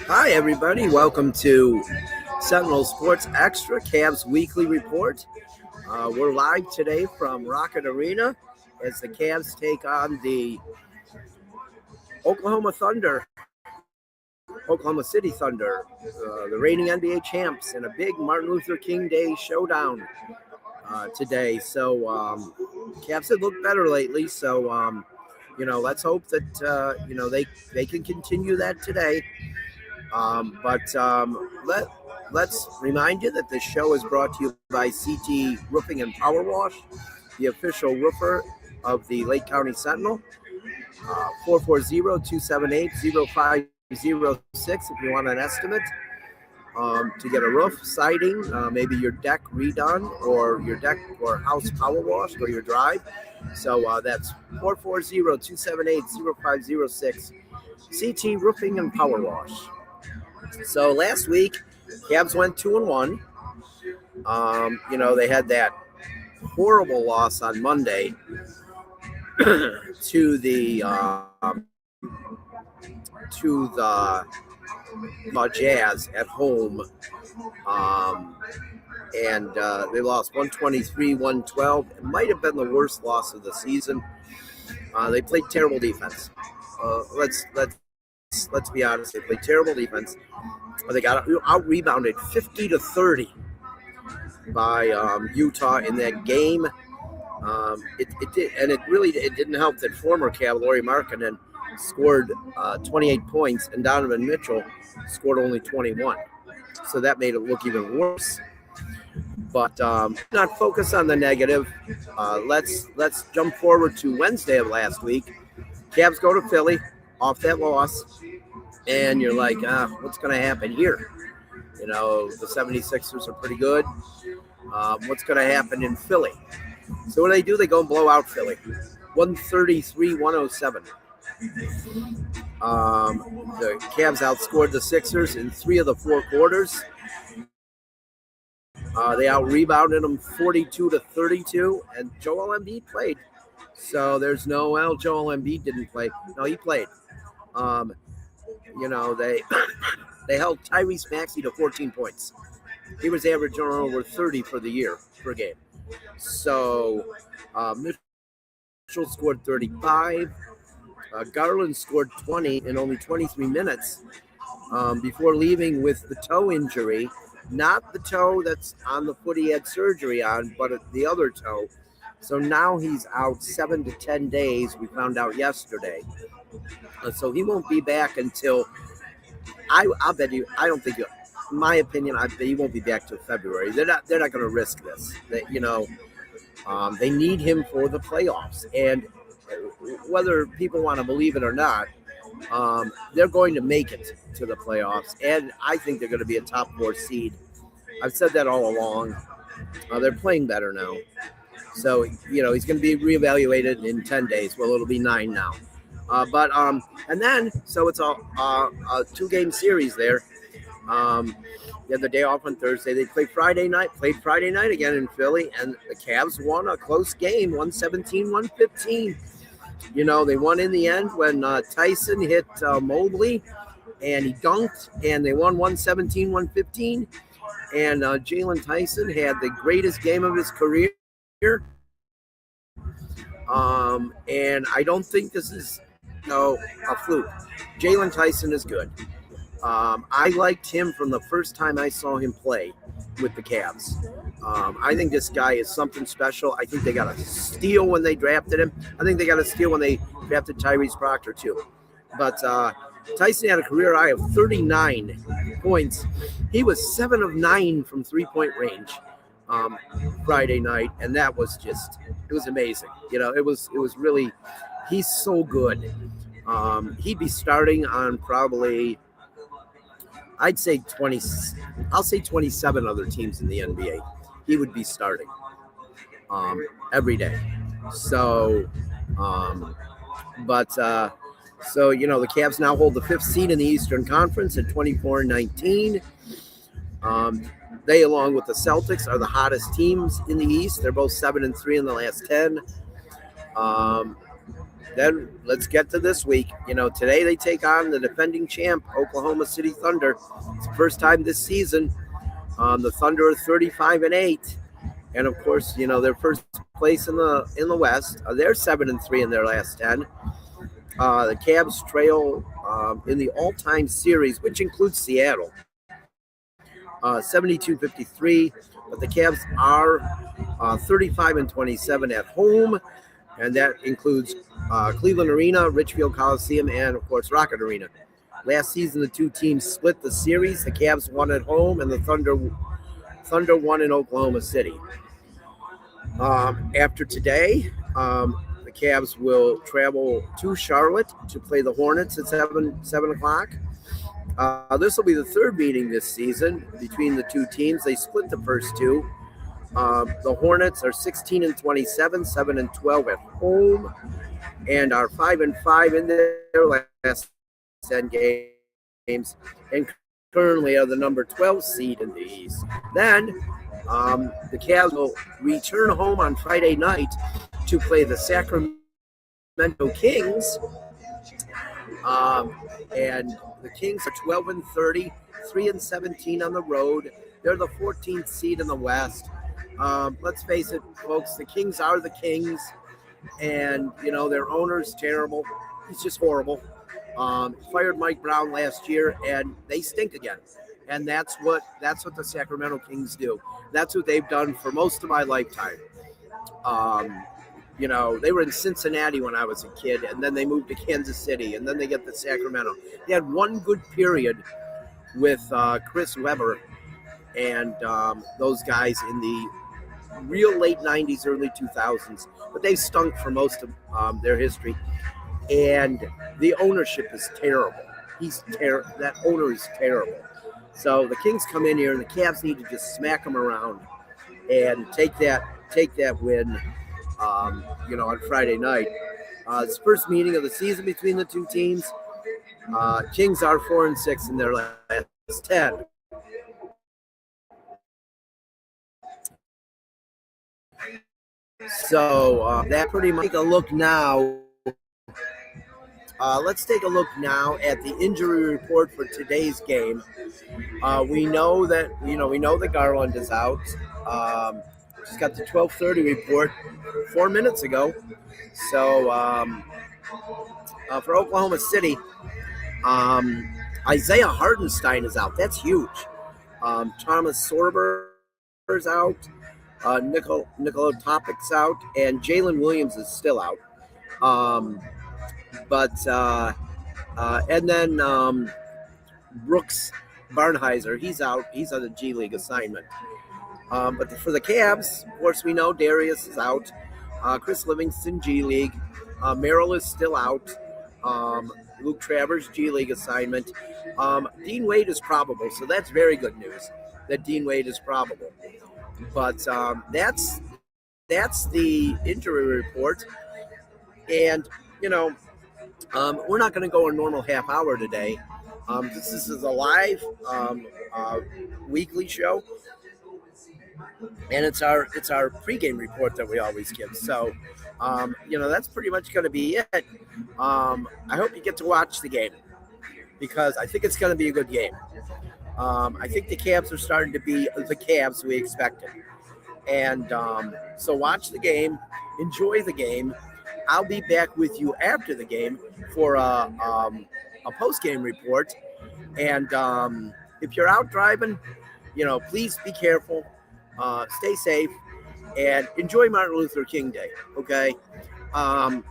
Hi, everybody. Welcome to Sentinel Sports Extra, Cavs Weekly Report. We're live today from Rocket Arena as the Cavs take on the Oklahoma City Thunder, the reigning NBA champs, in a big Martin Luther King Day showdown today. So Cavs have looked better lately. So let's hope that they can continue that today. Let's remind you that this show is brought to you by CT Roofing and Power Wash, the official roofer of the Lake County Sentinel. 440-278-0506 if you want an estimate to get a roof, siding, maybe your deck redone, or your deck or house power washed, or your drive. So that's 440-278-0506, CT Roofing and Power Wash. So last week, Cavs went 2-1. They had that horrible loss on Monday to the Jazz at home, and they lost 123-112. It might have been the worst loss of the season. They played terrible defense. Let's be honest. They played terrible defense. They got out-rebounded 50-30 by Utah in that game. It didn't help that former Cav Lauri Markkanen scored 28 points and Donovan Mitchell scored only 21. So that made it look even worse. But not focus on the negative. Let's jump forward to Wednesday of last week. Cavs go to Philly off that loss, and you're like, what's going to happen here? The 76ers are pretty good. What's going to happen in Philly? So what do? They go and blow out Philly, 133-107. The Cavs outscored the Sixers in 3 of the 4 quarters. They out-rebounded them 42-32, and Joel Embiid played. So there's Joel Embiid didn't play. No, he played. They held Tyrese Maxey to 14 points. He was averaging over 30 for the year per game. So Mitchell scored 35. Garland scored 20 in only 23 minutes before leaving with the toe injury. Not the toe that's on the foot he had surgery on, but the other toe. So now he's out 7 to 10 days. We found out yesterday. So he won't be back until, I'll bet you, I don't think, in my opinion, I bet he won't be back till February. They're not going to risk this. They need him for the playoffs. And whether people want to believe it or not, they're going to make it to the playoffs. And I think they're going to be a top 4 seed. I've said that all along. They're playing better now. So, he's going to be reevaluated in 10 days. Well, it'll be 9 now. So it's a 2-game series there. They had the day off on Thursday. They played Friday night again in Philly, and the Cavs won a close game, 117-115. They won in the end when Tyson hit Mobley, and he dunked, and they won 117-115. And Jalen Tyson had the greatest game of his career. And I don't think this is a fluke. Jalen Tyson is good. I liked him from the first time I saw him play with the Cavs. I think this guy is something special. I think they got a steal when they drafted him. I think they got a steal when they drafted Tyrese Proctor too. But Tyson had a career high of 39 points. He was 7 of 9 from 3-point range Friday night, and that was it was amazing. It was really, he's so good. He'd be starting on probably, I'd say 27 other teams in the NBA. He would be starting every day. So, the Cavs now hold the 5th seed in the Eastern Conference at 24-19. They, along with the Celtics, are the hottest teams in the East. They're both 7-3 in the last 10. then let's get to this week. Today they take on the defending champ, Oklahoma City Thunder. It's the first time this season. The Thunder are 35-8, and of course, they're first place in the West. They're 7-3 in their last 10. The Cavs trail in the all-time series, which includes Seattle, 72-53. But the Cavs are 35-27 at home, and that includes Cleveland Arena, Richfield Coliseum, and of course Rocket Arena. Last season, the two teams split the series. The Cavs won at home, and the Thunder won in Oklahoma City. After today, the Cavs will travel to Charlotte to play the Hornets at 7 o'clock. This will be the third meeting this season between the two teams. They split the first two. The Hornets are 16-27, 7-12 at home, and are 5-5 in their last 10 games, and currently are the number 12 seed in the East. Then the Cavs will return home on Friday night to play the Sacramento Kings, and the Kings are 12-30, 3-17 on the road. They're the 14th seed in the West. Let's face it, folks, the Kings are the Kings, and their owner's terrible. He's just horrible. Fired Mike Brown last year, and they stink again. And that's what the Sacramento Kings do. That's what they've done for most of my lifetime. They were in Cincinnati when I was a kid, and then they moved to Kansas City, and then they get to Sacramento. They had one good period with Chris Webber and those guys in the real late 90s, early 2000s, but they stunk for most of their history. And the ownership is terrible. That owner is terrible. So the Kings come in here, and the Cavs need to just smack them around and take that win, on Friday night. It's the first meeting of the season between the two teams. Kings are 4-6 in their last 10. So that pretty much. Take a look now. Let's take a look now at the injury report for today's game. We know that Garland is out. Just got the 12:30 report 4 minutes ago. So for Oklahoma City, Isaiah Hardenstein is out. That's huge. Thomas Sorber's out. Nikola Topic's out, and Jalen Williams is still out. And then Brooks Barnheiser, he's out. He's on the G League assignment. But for the Cavs, of course, we know Darius is out. Chris Livingston, G League. Merrill is still out. Luke Travers, G League assignment. Dean Wade is probable, so that's very good news that Dean Wade is probable. But that's the injury report. And, we're not going to go a normal half hour today. This is a live weekly show. And it's our pregame report that we always give. So, that's pretty much going to be it. I hope you get to watch the game, because I think it's going to be a good game. I think the Cavs are starting to be the Cavs we expected. And so watch the game, enjoy the game. I'll be back with you after the game for a post-game report. And if you're out driving, please be careful, stay safe, and enjoy Martin Luther King Day, okay? Martin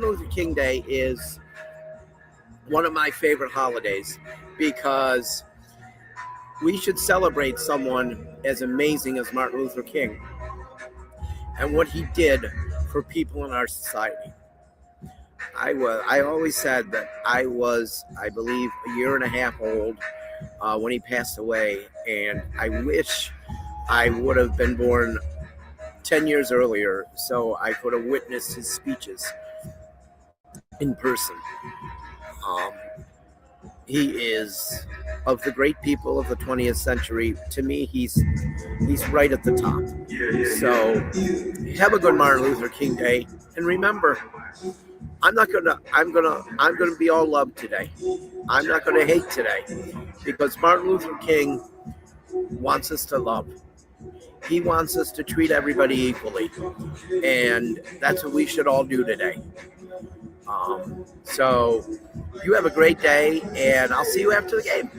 Luther King Day is one of my favorite holidays, because we should celebrate someone as amazing as Martin Luther King and what he did for people in our society. I always said that I was, I believe, a year and a half old when he passed away, and I wish I would have been born 10 years earlier so I could have witnessed his speeches in person. He is, of the great people of the 20th century, to me, he's right at the top. So have a good Martin Luther King Day, and remember, I'm gonna be all love today. I'm not gonna hate today because Martin Luther King wants us to love. He wants us to treat everybody equally, and that's what we should all do today. So you have a great day, and I'll see you after the game.